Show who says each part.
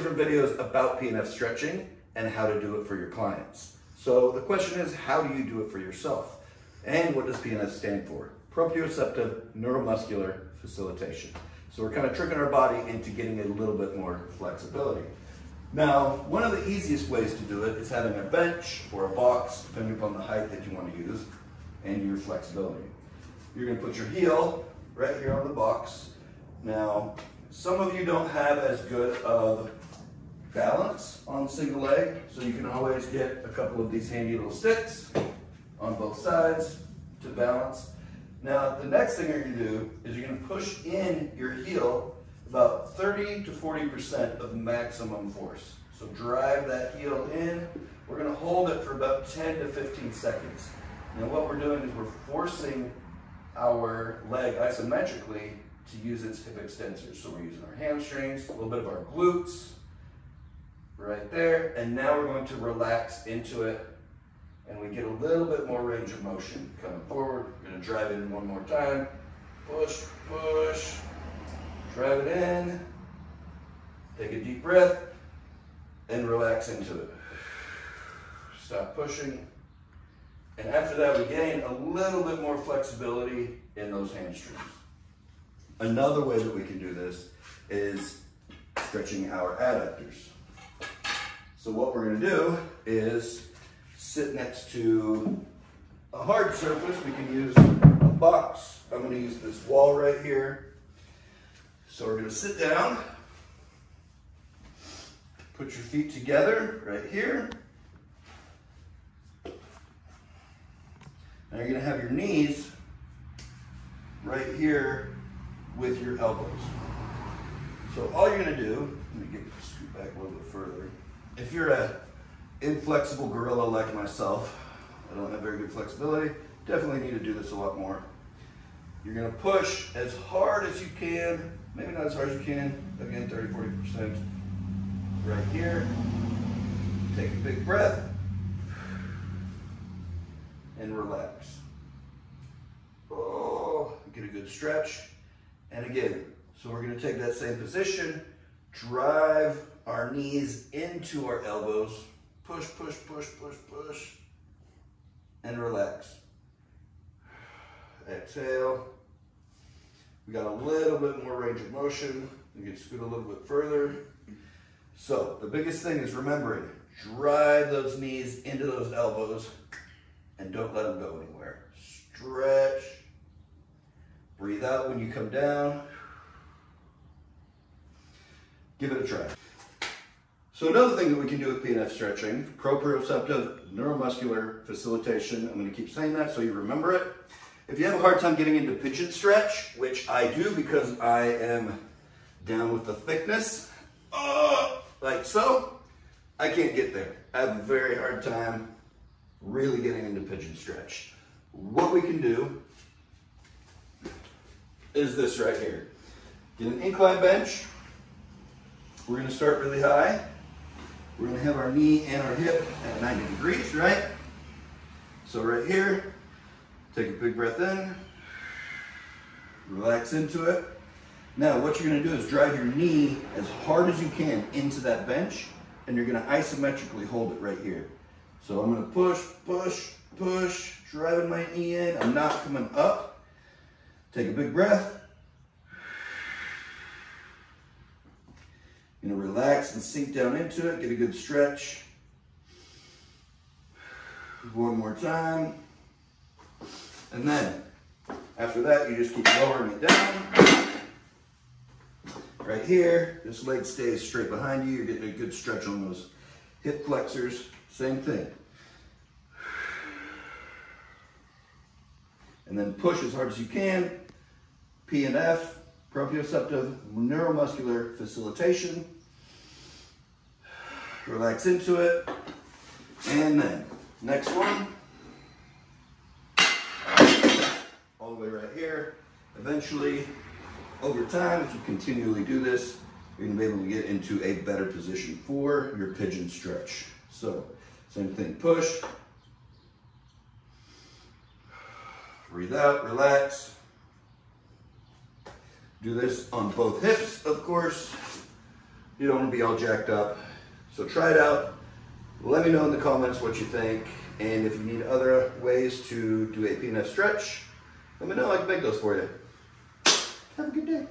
Speaker 1: different videos about PNF stretching and how to do it for your clients. So the question is, how do you do it for yourself? And what does PNF stand for? Proprioceptive neuromuscular facilitation. So we're kind of tricking our body into getting a little bit more flexibility. Now, one of the easiest ways to do it is having a bench or a box, depending upon the height that you want to use, and your flexibility. You're going to put your heel right here on the box. Now, some of you don't have as good of balance on single leg, so you can always get a couple of these handy little sticks on both sides to balance. Now, the next thing you're going to do is you're going to push in your heel about 30 to 40% of maximum force. So drive that heel in. We're going to hold it for about 10 to 15 seconds. Now what we're doing is we're forcing our leg isometrically to use its hip extensors. So we're using our hamstrings, a little bit of our glutes right there, and now we're going to relax into it, and we get a little bit more range of motion coming forward. We're going to drive it in one more time. Push, push. Drive it in, take a deep breath, and relax into it. Stop pushing. And after that, we gain a little bit more flexibility in those hamstrings. Another way that we can do this is stretching our adductors. So what we're going to do is sit next to a hard surface. We can use a box. I'm going to use this wall right here. So we're going to sit down, put your feet together right here. Now you're going to have your knees right here with your elbows. So all you're going to do, let me scoot back a little bit further. If you're an inflexible gorilla like myself, I don't have very good flexibility, definitely need to do this a lot more. You're going to push as hard as you can. Maybe not as hard as you can, again, 30, 40% right here. Take a big breath and relax. Oh, get a good stretch. And again, so we're gonna take that same position, drive our knees into our elbows, push, push, push, push, push, and relax. Exhale. We got a little bit more range of motion. We can scoot a little bit further. So the biggest thing is remembering, drive those knees into those elbows and don't let them go anywhere. Stretch. Breathe out when you come down. Give it a try. So another thing that we can do with PNF stretching, proprioceptive neuromuscular facilitation. I'm going to keep saying that so you remember it. If you have a hard time getting into pigeon stretch, which I do because I am down with the thickness, like so, I can't get there. I have a very hard time really getting into pigeon stretch. What we can do is this right here. Get an incline bench. We're going to start really high. We're going to have our knee and our hip at 90 degrees, right? So right here, take a big breath in, relax into it. Now what you're going to do is drive your knee as hard as you can into that bench, and you're going to isometrically hold it right here. So I'm going to push, push, push, driving my knee in. I'm not coming up. Take a big breath. You're going to relax and sink down into it, get a good stretch. One more time. And then, after that, you just keep lowering it down. Right here, this leg stays straight behind you. You're getting a good stretch on those hip flexors. Same thing. And then push as hard as you can. PNF, proprioceptive neuromuscular facilitation. Relax into it. And then, next one. All the way right here. Eventually, over time, if you continually do this, you're going to be able to get into a better position for your pigeon stretch. So, same thing, push. Breathe out, relax. Do this on both hips, of course. You don't want to be all jacked up. So try it out. Let me know in the comments what you think. And if you need other ways to do a PNF stretch, let me know. I can make those for you. Have a good day.